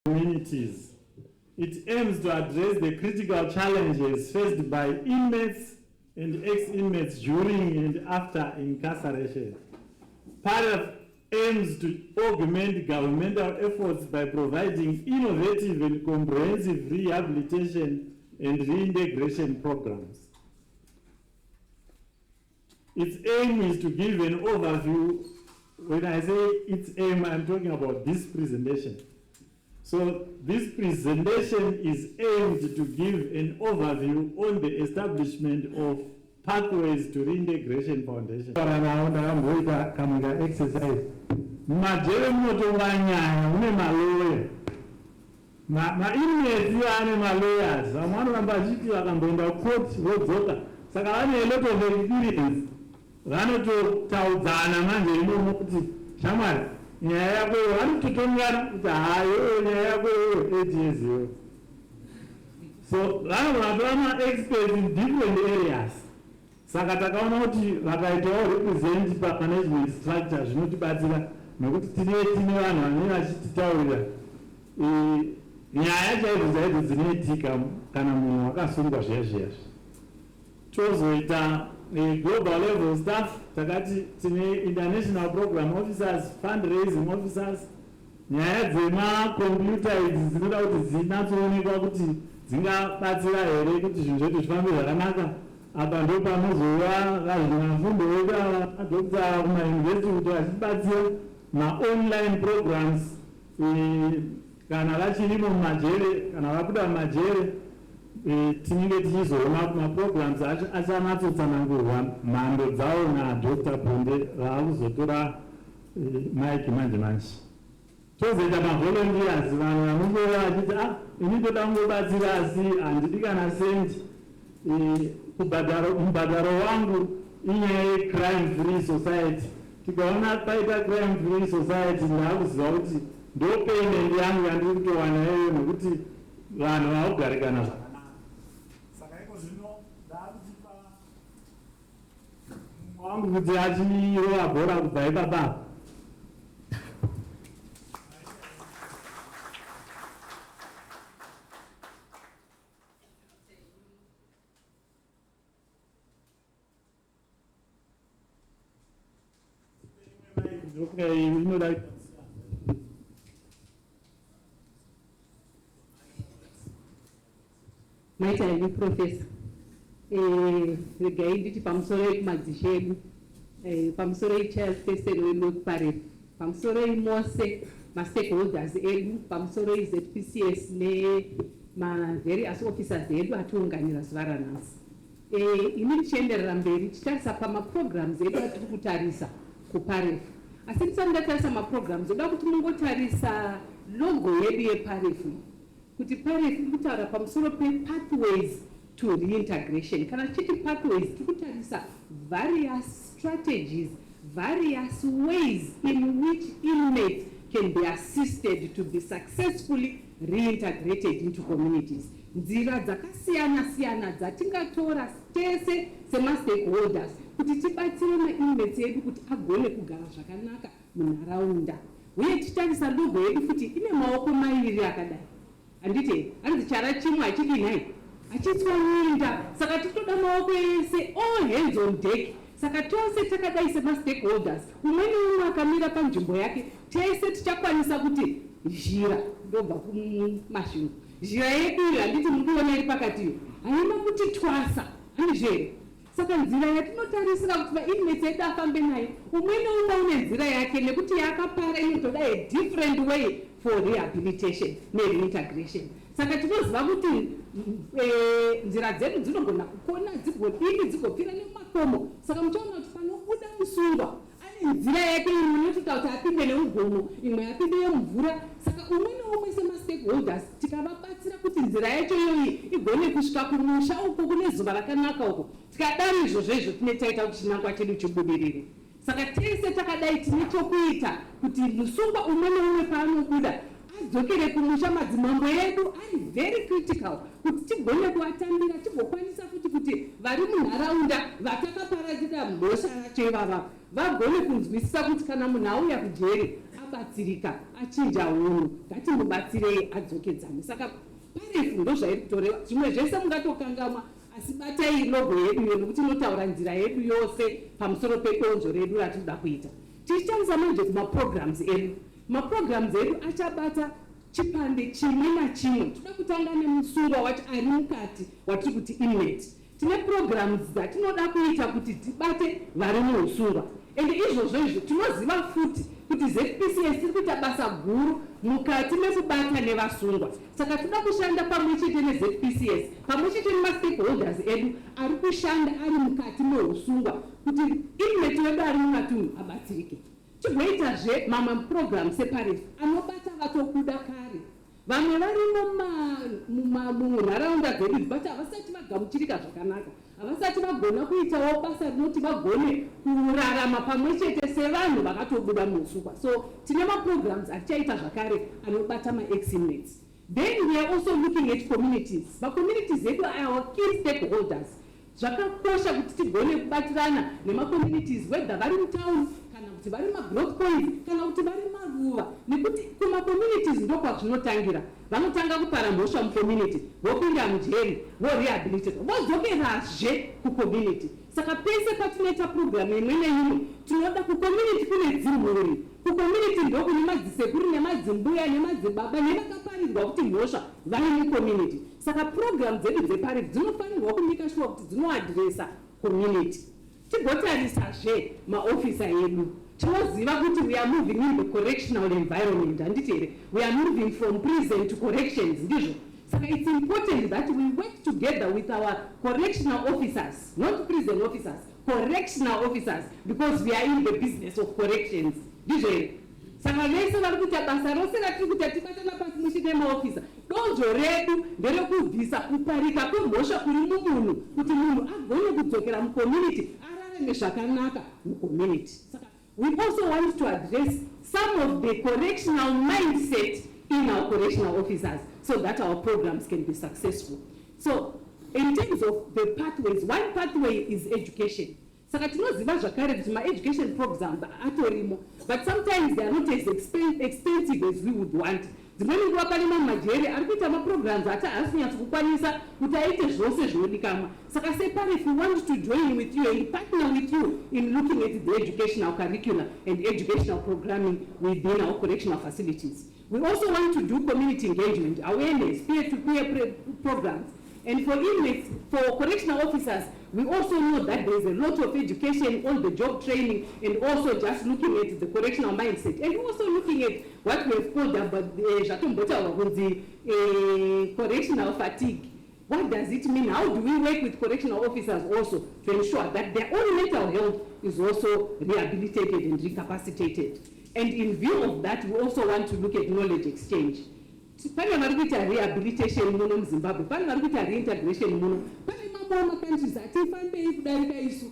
communities. It aims to address the critical challenges faced by inmates and ex-inmates during and after incarceration. PAREF aims to augment governmental efforts by providing innovative and comprehensive rehabilitation and reintegration programs. Its aim is to give an overview. When I say its aim, I'm talking about this presentation. So this presentation is aimed to give an overview on the establishment of pathways to reintegration foundation. Exercise. Majere moto wanyanya une maloya. Inmates ane maloyas. Amwana vambachiti vakamboenda court vodzoka. Saka vane a lot of experience. Vanototaudzana manje inomo kuti shamwari nyaya yako vanototongana kuti hayo nyaya yako 8 years yo. So vanova experts in different areas. Saka takaona kuti vakaitawo represent pamanagement structure zvinotibatsira nokuti tine vanhu vanenge vachititaurira nyaya chaidzo dzinoitika kana munhu akasungwa zviya zviya. Tozoita global level staff, takati tine international program officers, fundraising officers, nyaya dzemakompyuta idzi dzinoda kuti dzinatsoonekwa kuti dzingabatsira here kuti zvinhu zvedu zvifambe zvakanaka. Apa ndo panozova vazvinafundo vedu madokta kumayunivhesiti kuti vachibatsira ma-online programs kana vachirimo mumajere kana vabuda mumajere. Tinenge tichizoona maprograms achanatsotsanangurwa mhando dzawo naDr. Ponde vaakuzotora mike manje manje. Tozoita mavolunteers, vanhu vanongova vachiti ini toda kungobatsira asi handidi kana sendi. Mubhadharo wangu inyaya yecrime free society. Tikaona paita crime free society ndaakuziva kuti ndo payment yangu yandiri kutowana iyoyo nokuti vanhu vakugarikana zvakanaka. Wangu kuti achirova bhora kubva ipapa. Maita ini professor. Regainditi pamusoro ekumadzishi edu pamusoro echairperson weNorth PAREF pamusoro emose mastakeholders edu pamusoro eZPCS nema-various officers edu atiunganira zuva ranhasi. Ini ndichienderera mberi tichitarisa pamaprograms edu atiri kutarisa kuPAREF. Asi ndisati ndatarisa maprograms oda kuti mungotarisa logo yedu yePAREF kuti PAREF iri kutaura pamusoro pepathways to reintegration. Kana chiti pathways tikutarisa various strategies, various ways in which inmates can be assisted to be successfully reintegrated into communities. Nzira dzakasiyana siyana dzatingatora tese sema-stakeholders kuti tibatsire ma-inmates edu kuti agone kugara zvakanaka munharaunda. Uye titarisa logo yedu futi ine maoko mairi akadai. Anditi anzi chara chimwe hachidinai achitswanyinda. Saka titoda maoko ese all hands on deck. Saka tose takadai sema-stakeholders umweni umwe akamira panzvimbo yake tese tichakwanisa kuti zhira ndobva kumashinu zhira yedu iri handiti mukuona iri pakatiyo haina kuti twasa handizvere. Saka nzira yatinotarisira kuti va-inmates edu afambe nayo umweni umwe une nzira yake nekuti yakapara inotoda a different way for rehabilitation nereintegration. Saka tinoziva kuti nzira dzedu dzinogona kukona dzigodini dzigopfira nemumakomo. Saka muchaona kuti panobuda musungwa ane nzira yake imwe inotota kuti apinde nemugomo imwe apinde yemumvura. Saka umwe neumwe sema-stakeholders tikavabatsira kuti nzira yacho iyoyi igone kusvika kumusha uko kune zuva rakanaka uko. Tikadaro izvozvo izvo tine taita kuti chinangwa chedu chibudirire. Saka tese takadai tine chokuita kuti musungwa umwe neumwe paanobuda adzokere kumusha. Madzimambo edu ari very critical kuti tigone kuvatambira tigokwanisa futi kuti vari munharaunda vatakaparadzira mhosva yacho ivava vagone kunzwisisa kuti kana munhu auya kujeri abatsirika achinja hunhu ngatimubatsirei adzokedzane. Saka PAREF ndozvairi kutoreva. Zvimwe zvese mungatokangamwa, asi batai logo yedu iyo nokuti inotaura nzira yedu yose pamusoro pedonzvo redu ratinoda kuita. Tichitangisa manje kumaprograms edu. Maprograms edu achabata chipande chimwe nachimwe. Toda kutanga nemusungwa wati ari mukati watiri kuti inmate. Tine programs dzatinoda kuita kuti tibate vari muusungwa. Ende izvozvo tinoziva futi kuti ZPCS iri kuita basa guru mukati mekubata nevasungwa. Saka toda kushanda pamwe chete neZPCS, pamwe chete nemastakeholders edu ari kushanda ari mukati meusungwa kuti inmate wedu ari mumatunhu abatsirike. Tigoitazve mamwe programs ePAREF anobata vatokuda kare. Vamwe varimo munharaunda dzedu bata havasati vagamuchirika zvakanaka, havasati vagona kuitawo basa rinoti vagone kurarama pamwe chete sevanhu vakatobuda muusungwa. So tine maprograms atichaita zvakare anobata ma-ex-inmates. Then we are also looking at communities. Ma-communities edu are our key stakeholders. Zvakakosha kuti tigone kubatirana nema-communities whether vari mutown kana kuti vari ma-growth points kana kuti vari maruva, nekuti kuma-communities ndokwazvinotangira. Vanotanga kupara mhosva mucommunity, vopinda mujeri, vorehabilitate, vodzokerazve kucommunity. Saka pese patinoita program imwe neimwe tinoda kucommunity kune dzimhuri. Kucommunity ndokune madzisekuru nemadzimbuya nemadzibaba nevakaparirwa kuti mhosva vari mucommunity. Saka program dzedu dzePAREF dzinofanirwa kumika sure kuti dzinoadresa community. Tigotarisazve maofisa edu. Tinoziva kuti we are moving in the correctional environment, handiti we are moving from prison to corrections, ndizvo. Saka it's important that we work together with our correctional officers, not prison officers, correctional officers, because we are in the business of corrections, ndizvo. Saka vese vari kuita basa rose ratiri kuti tibatana pasi muchite maofisa. Donzvo redu nderekubvisa kuparika kwemhosva kuri mumunhu kuti munhu agone kudzokera mucommunity ararame zvakanaka mucommunity. Saka we also want to address some of the correctional mindset in our correctional officers so that our programs can be successful. So, in terms of the pathways, one pathway is education. Saka tinoziva zvakare kuti ma-education programs atorimo, but sometimes they are not as expensive as we would want. Dzimweni nguva pane mamajeri ari kuita maprograms ati haasi kunyatsa kukwanisa kuti aite zvose zvinodikanwa. Saka sePAREF we want to join with you and partner with you in looking at the educational curricula and educational programming within our correctional facilities. We also want to do community engagement, awareness, peer-to-peer programs. And for inmates, for correctional officers, we also know that there is a lot of education on the job training and also just looking at the correctional mindset. And also looking at what we have called about the correctional fatigue. What does it mean? How do we work with correctional officers also to ensure that their own mental health is also rehabilitated and recapacitated? And in view of that, we also want to look at knowledge exchange. Pane vari kuita rehabilitation muno muZimbabwe, pane vari kuita reintegration muno, pane mamwe countries atifambei kudarika isu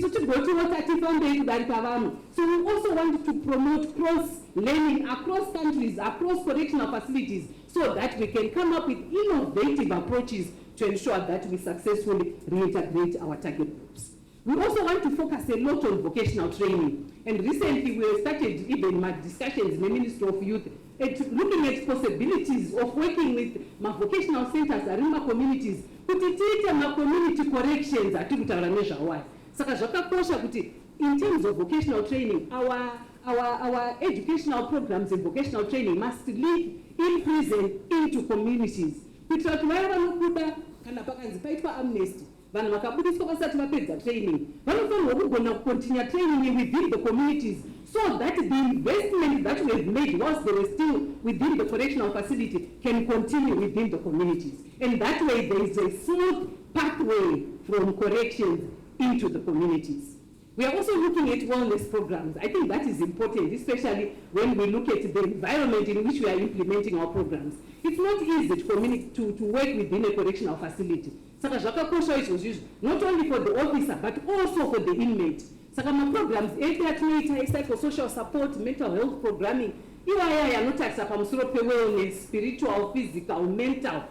tigotiwo tatifambei kudarika vanhu. So we also want to promote cross learning across countries, across correctional facilities, so that we can come up with innovative approaches to ensure that we successfully reintegrate our target groups. We also want to focus a lot on vocational training. And recently we have started even my discussions in the Ministry of Youth looking at possibilities of working with my vocational centers in my communities. Kuti tiite my community corrections atiri kutaura nezvawai. Saka zvakakosha kuti in terms of vocational training, our educational programs in vocational training must link in prison into communities. Kuitira kuti vaya vanobuda kana pakanzi paitwa amnesty, vanhu vakabudiswa vasati vapedza training, vanofanirwa kugona kucontinue training within the communities, so that the investment that we have made whilst they were still within the correctional facility can continue within the communities. And that way there is a smooth pathway from corrections into the communities. We are also looking at wellness programs. I think that is important, especially when we look at the environment in which we are implementing our programs. It's not easy to work within a correctional facility. Saka zvakakosha izvozvo, not only for the officer but also for the inmate. Saka programs atinoita psychosocial support, mental health programming, iwaya yanotarisa pamusoro pe wellness, spiritual, physical, mental.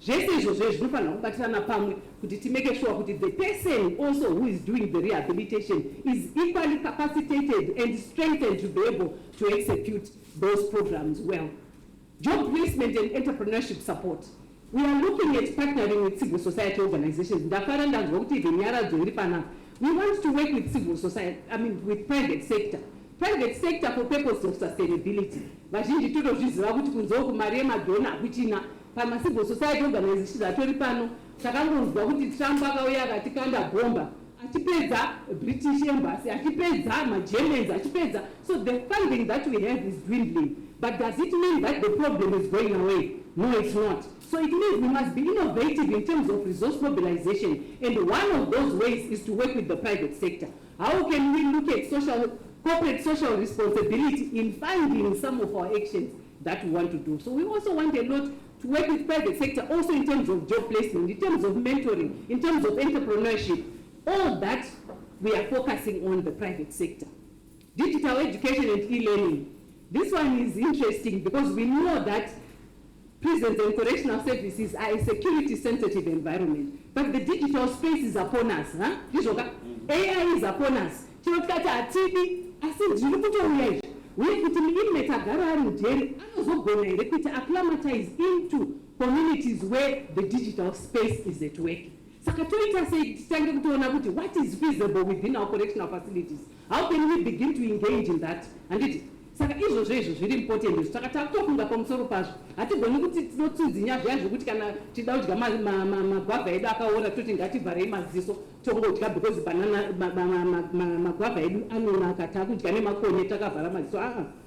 zvese izvozvo zvinofanira kubatirana pamwe kuti timake sure kuti the person also who is doing the rehabilitation is equally capacitated and strengthened to be able to execute those programs well. Job placement and entrepreneurship support. We are looking at partnering with civil society organizations. We want to work with civil society, with private sector. Private sector for purpose of sustainability. Civil society organizations atori pano takangonzwa kuti Trump akauya akatikanda bomba achipedza British embassy achipedza maGermans achipedza. So the funding that we have is dwindling. But does it mean that the problem is going away? No, it's not. So it means we must be innovative in terms of resource mobilization, and one of those ways is to work with the private sector. How can we look at corporate social responsibility in funding some of our actions that we want to do? So we also want a lot to work with private sector, also in terms of job placement, in terms of mentoring, in terms of entrepreneurship. All that we are focusing on the private sector. Digital education and e-learning. This one is interesting because we know that prisons and correctional services are a security sensitive environment, but the digital space is upon us. AI is upon us. We inmate acclimatize into communities where the digital space is at work. What is feasible within our correctional facilities? How can we begin to engage in that? And it saka izvozvo zviri important. Saka takutofunga pamusoro pazvo. Hatigoni kuti tinotsidzinya zviya zvokuti kana tida kudya magwavha edu akaora toti ngativharei maziso tongodya because magwavha edu anonaka takudya nemakonye takavhara maziso.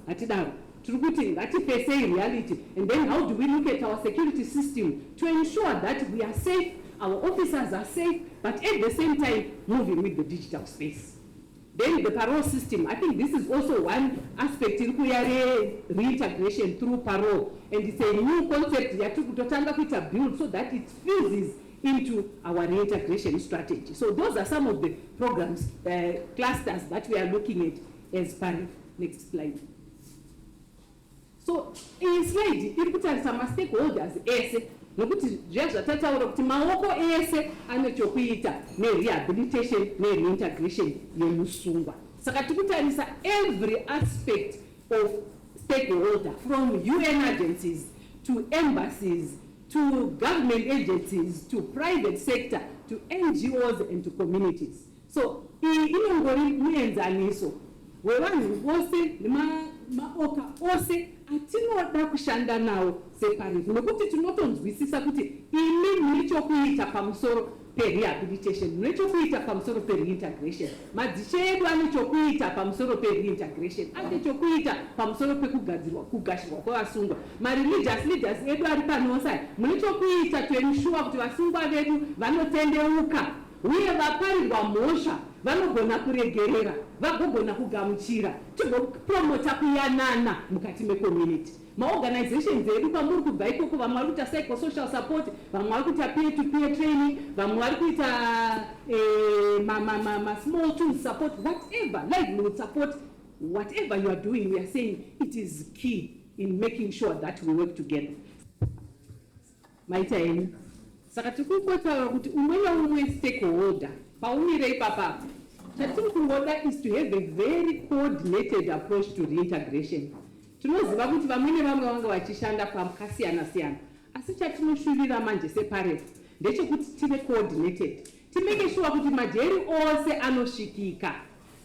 Hatidaro. Tiri kuti ngatifesei reality. And then how do we look at our security system to ensure that we are safe, our officers are safe, but at the same time moving with the digital space. Then the parole system, I think this is also one aspect in reintegration through parole, and it's a new concept to build so that it fuses into our reintegration strategy. So those are some of the programs, clusters that we are looking at as PAREF. Next slide. So in slide, you put some stakeholders, nokuti zvazvatataura kuti maoko ese ane chokuita nerehabilitation nereintegration yemusungwa. Saka tikutarisa every aspect of stakeholder, from UN agencies to embassies to government agencies to private sector to NGOs and to communities. So inongori muenzaniso wevanhu vose nemaoka ose atinoda kushanda nawo sePAREF, nokuti tinotonzwisisa kuti imi mune chokuita pamusoro perehabilitation, mune chokuita pamusoro pereintegration, madzishe edu ane chokuita pamusoro pereintegration, ane chokuita pamusoro pekugashirwa kwevasungwa, mareligious leaders edu ari panosai mune chokuita to ensure kuti vasungwa vedu vanotendeuka uye vaparirwa mhosva vanogona kuregerera, vagogona kugamuchira, tigopromota kuyanana mukati mecommunity. Maorganizations edu pamuri kubva ikoko vamwe vari kuita psychosocial support, vamwe vari kuita peer-to-peer training, vamwe vari kuita small tool support, whatever, livelihood support, whatever you are doing, we are saying it is key in making sure that we work together. Maita enu. Saka tikukutaura kuti umwe naumwe stakeholder paumire ipapa chatiri kungoda is to have a very coordinated approach to reintegration. Tinoziva kuti vamwe vamwe vanga vachishanda pakasiyana siyana, asi chatinoshuvira manje sePAREF ndechekuti tive coordinated, timeke sure kuti majeri ose anosvikika.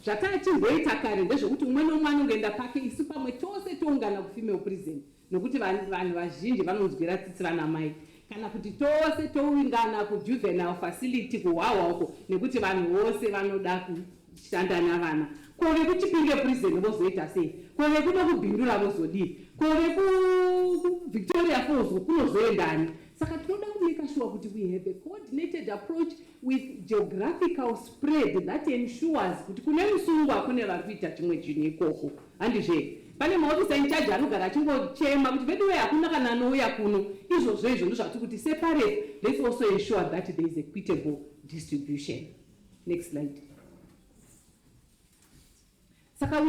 Zvatachimboita kare ndezvokuti umwe nomwe anongoenda pake, isu pamwe tose toungana kufemale prison, nokuti vanhu vazhinji vanonzwira tsitsi vana mai, kana kuti tose toungana kujuvenile facility kuhwahwa uko nekuti vanhu vose vanoda kushanda navana. Kove kuChipinge prison vozoita sei? Kove kuno kuBindura vozodii? Kove kuVictoria Falls kunozoendani? Saka tinoda kumeka sure kuti we have a coordinated approach with geographical spread that ensures kuti kune musungwa kune vari kuita chimwe chinhu ikoko. Handizve pane maofisa in charge anogara achingochema kuti vedu hakuna kana anouya kuno. Izvozvo ndozvatiri kuti sePAREF, let's also ensure that there is equitable distribution. Next slide. Saka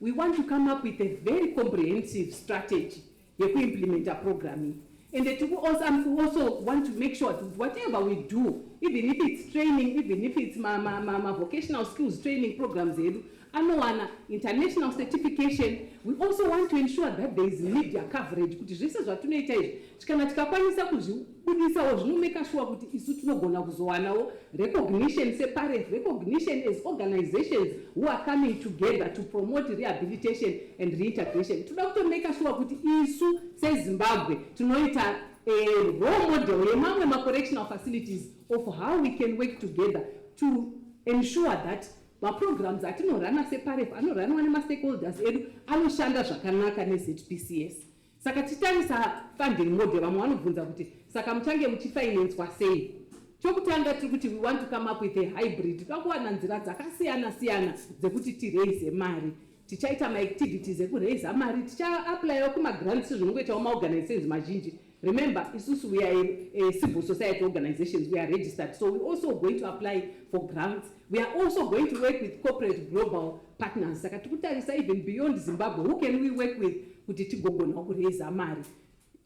we want to come up with a very comprehensive strategy yekuimplementa programming. And that we also want to make sure that whatever we do, even if it's training, even if it's my vocational skills training programs, an international certification, we also want to ensure that there is media coverage. Kuti zvese zvatunoita izvi kana tikakwanisa kuzvibudisawo zvinomeka sure kuti isu tinogona kuzowanawo recognition separef, recognition as organizations who are coming together to promote rehabilitation and reintegration. Toda kutomeka sure kuti isu seZimbabwe tinoita a role model yemamwe ma-correctional facilities of how we can work together to ensure that programs atinorana separef anoranwa nema-stakeholders edu anoshanda zvakanaka neZPCS. Saka titarisa funding model, vamwe vanobvunza kuti saka muchange muchifinancwa sei. Chokutanga tiri kuti we want to come up with a hybrid. Takawana nzira dzakasiyana-siyana dzekuti tiraise mari. Tichaita ma-activities ekuraise mari, ticha-applyawo kuma-grants zvinongoitawo ma-organizations mazhinji. Remember, isusu we are a civil society organizations, we are registered, so we're also going to apply for grants. We are also going to work with corporate global partners. Saka tikutarisa even beyond Zimbabwe, who can we work with kuti tigogona kuraise mari?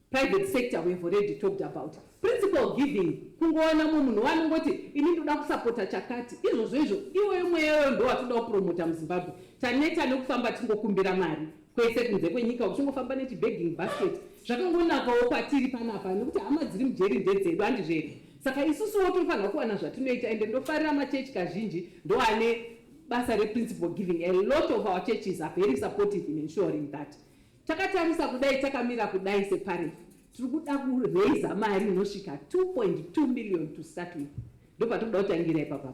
Private sector we have already talked about. Principal giving, kungoona munhu wanongoti ini ndoda kusapota chakati, izvozvo iwe mweyo ndo watoda kupromota muZimbabwe. Taneta nekufamba tingokumbira mari kwese kunze kwenyika uchingofamba nechibegging basket. Zvakangonakawo kwatiri panapa nekuti hama dziri mujeri ndedzedu handizveri. Saka isusu tofanira kuwana zvatinoita, ende ndofarira machechi kazhinji ndoane basa reprincipal giving. A lot of our churches are very supportive in ensuring that. Takatarisa kudai takamira kudai separef, tiri kuda kuraise mari inosvika 2.2 million to start with. Ndopatoda kutangira ipapo.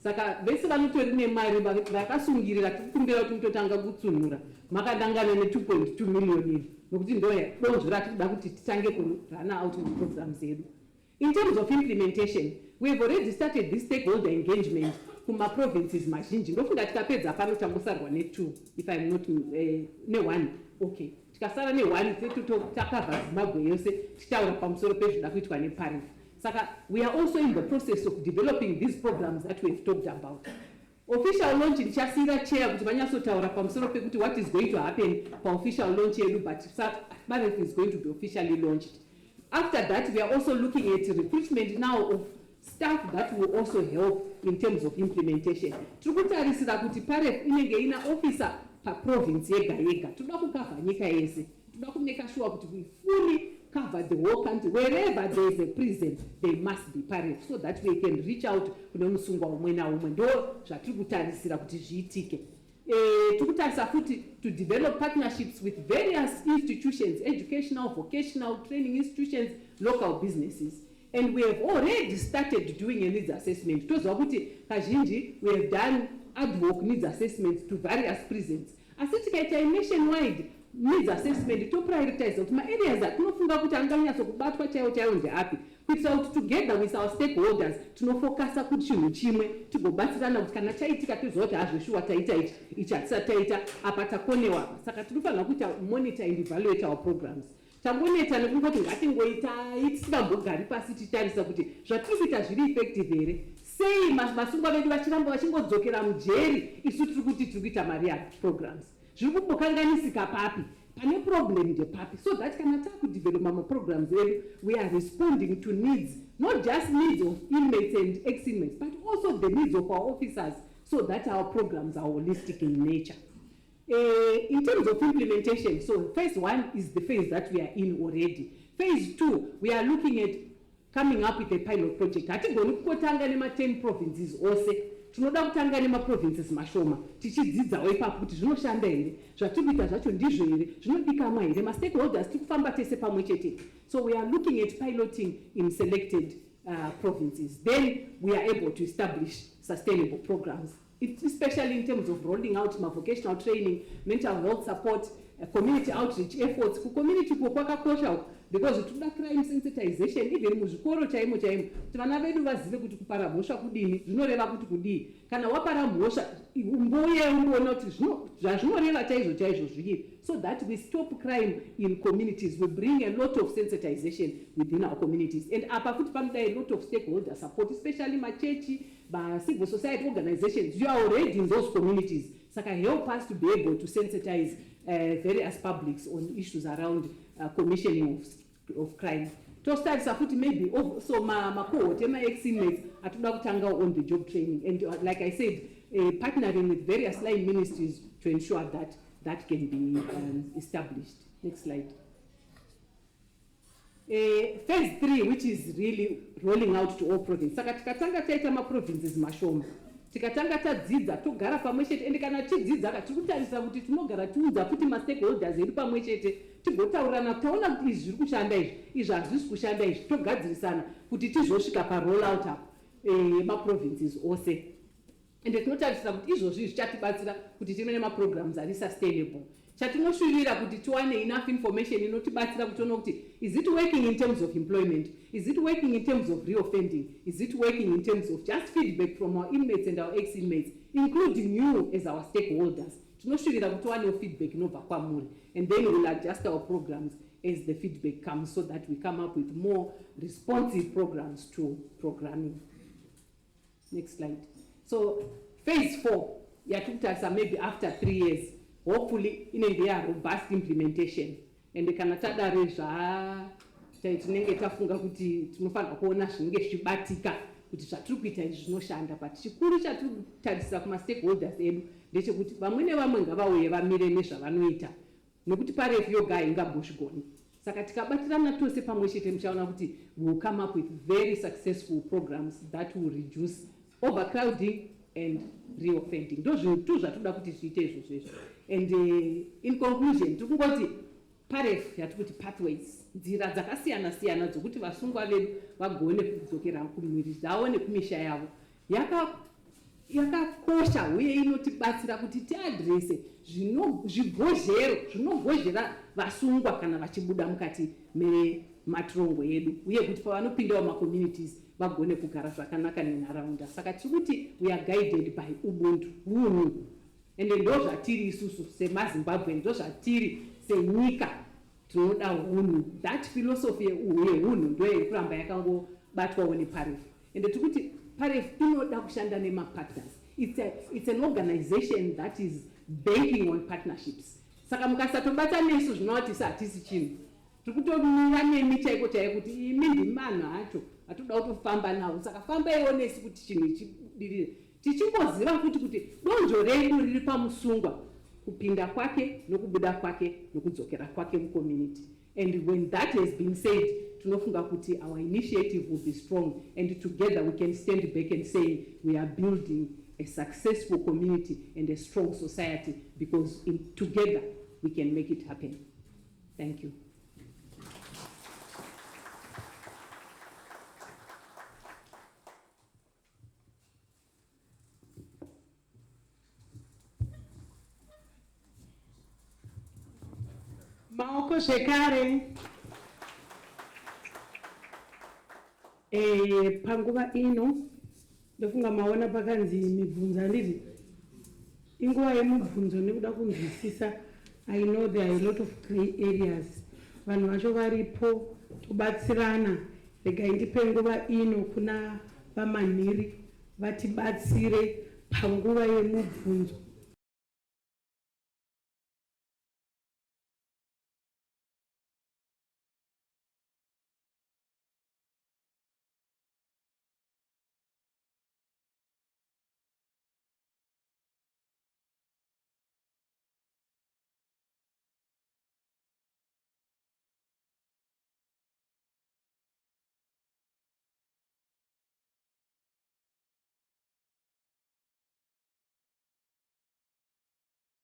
Saka vese vanotori nemari vakasungirira tikukumbira kuti mutotanga kutsunura makadangana ne2.2 million iyi nokuti ndozvo ratikuda kuti titange kurana out programs edu. In terms of implementation, we have already started this stakeholder engagement kuma provinces mazhinji. Ndofunga tikapedza pano tambosarwa ne2 if I'm not ne1. Okay, tikasara ne1 takava Zimbabwe yose tichaura pamusoro pezvida kuitwa neparef. Saka we are also in the process of developing these programs that we have talked about. Official launch ndichasira chair kuti vanyasotaura pamusoro pekuti what is going to happen pa official launch yedu, but PAREF is going to be officially launched. After that, we are also looking at recruitment now of staff that will also help in terms of implementation. Tikutarisira kuti PAREF inenge ina officer per province yega yega. Toda kukava nyika yese. Toda kumeka sure kuti we fully cover the whole country. Wherever there is a prison, there must be PAREF, so that we can reach out kune musungwa umwe na umwe. Ndo zvatiri kutarisira kuti zviitike. Tikutarisa futi to develop partnerships with various institutions, educational, vocational, training institutions, local businesses. And we have already started doing a needs assessment. Tozwa kuti kazhinji we have done ad hoc needs assessments to various prisons. Asi tikaita nationwide needs assessment to prioritize kuti ma-areas atinofunga kuti anganyatso kubatwa chaiwo ndeapi, kuitira kuti together with our stakeholders tinofokasa kuti chinhu chimwe tigobatsirana kuti kana chaitika toziva kuti hazveshuwa taita ichi hatisati taita apa takonewa apa. Saka tinofanira kuita monitor and evaluate our programs. Tamboneta nekungoti ngatingoitai tisingambogari pasi titarisa kuti zvatiri kuita zviri effective here. Sei masungwa vedu vachiramba vachingodzokera mujeri, isu tiri kuti tiri kuita maria programs. Zviri kumbokanganisika papi, pane problem ndepapi, so that kana takudevelop ma-programs edu we are responding to needs, not just needs of inmates and ex-inmates, but also the needs of our officers, so that our programs are holistic in nature. In terms of implementation, so phase 1 is the phase that we are in already. Phase 2, we are looking at coming up with a pilot project. Hatigoni kutanga nema 10 provinces ose. Tinoda kutanga nema provinces mashoma. Tichidzidzawo ipapo kuti zvinoshanda here, zvatikuita zvacho ndizvo here, zvinodikama here, ma stakeholders tikufamba tese pamwe chete. So we are looking at piloting in selected provinces. Then we are able to establish sustainable programs, especially in terms of rolling out vocational training, mental health support, community outreach efforts. Community kwakakosha because toda crime sensitization even muzvikoro chaimo kuti vana vedu vazive kuti kupara mhosva kudini, zvinoreva kuti kudii, kana wapara mhosva umboye umboona kuti zvazvinoreva chaizvo zviri, so that we stop crime in communities. We bring a lot of sensitization within our communities, and apa futi panoda a lot of stakeholder support, especially machechi, civil society organizations. You are already in those communities, saka help us to be able to sensitize various publics on issues around commissioning of crime. Tostarisa futi maybe so ma cohort ex-inmates atoda kutanga on the job training, and like I said, partnering with various Sly ministries to ensure that that can be established. Next slide. Phase 3, which is really rolling out to all provinces. Saka tikatanga taita ma provinces mashoma. Tikatanga tadzidza togara pamwe chete, ende kana tidzidza tikutarisa kuti tinogara tiudza futi ma stakeholders edu pamwe chete tigotaurana taona kuti izvi zviri kushanda izvi hazvisi kushanda izvi togadzirisana kuti tizosvika pa roll out ma provinces ose. Ende tinotarisira kuti izvozvi zvichatibatsira kuti tive nema programs ari sustainable. Chatinoshuvira kuti tiwane enough information inotibatsira kutiona kuti is it working in terms of employment, is it working in terms of reoffending, is it working in terms of just feedback from our inmates and our ex-inmates, including you as our stakeholders. Tinoshuvira kuti tiwane feedback inobva kwamuri, and then we will adjust our programs as the feedback comes so that we come up with more responsive programs to programming. Next slide. So phase 4, yatukutarisa maybe after 3 years, hopefully inenge ya robust implementation, and kana tadare tinenge tafunga kuti tinofanira kuona zvinenge zvichibatika kuti zvatiri kuita izvi zvinoshanda, but chikuru chatiri kutarisira kuma stakeholders edu ndechekuti vamwe nevamwe ngavauye vamire nezvavanoita, nekuti PAREF yoga haingambozvigoni. Saka tikabatirana tose pamwe chete muchaona kuti we will come up with very successful programs that will reduce overcrowding and reoffending. Ndozvo zvatoda kuti zviite izvozvo. And in conclusion, tikungoti PAREF yatikuti pathways, nzira dzakasiyana siyana dzokuti vasungwa vedu vagone kudzokera kumwiri dzavo nekumisha yavo, yakakosha uye inotibatsira kuti tiadrese zvibhozhero zvinogozhera vasungwa kana vachibuda mukati mematongo edu, uye kuti pavanopindawo macommunities vagone kugara zvakanaka nenharaunda. Saka tirikuti we are guided by ubuntu, unhu, ende ndo zvatiri isusu semaZimbabwean, ndo zvatiri senyika tinoda unhu. That philosophy yeunhu ndo yekuramba yakangobatwawo nePAREF, ende tikuti PAREF inoda kushanda nemapartners. It's an organization that is banking on partnerships. Saka mukasatobata nesu zvinoti satisi chinhu, tikutomira nemi chaiko chaiko kuti imi ndimanhu acho atoda kutofamba nawo. Saka fambaiwo nesu kuti chinhu chibudirire, tichimboziva kuti donzvo redu riri pamusungwa, kupinda kwake nokubuda kwake nokudzokera kwake mucommunity. And when that has been said, tinofunga kuti our initiative will be strong, and together we can stand back and say we are building a successful community and a strong society, because together we can make it happen. Thank you. Maoko zvekare, panguva ino ndofunga maona pakanzi mibvunzo, handiti inguva yemibvunzo nekuda kunzwisisa. I know there are a lot of gray areas, vanhu vacho varipo, tobatsirana. Regai ndipe nguva ino kuna vamanhiri vatibatsire panguva yemibvunzo.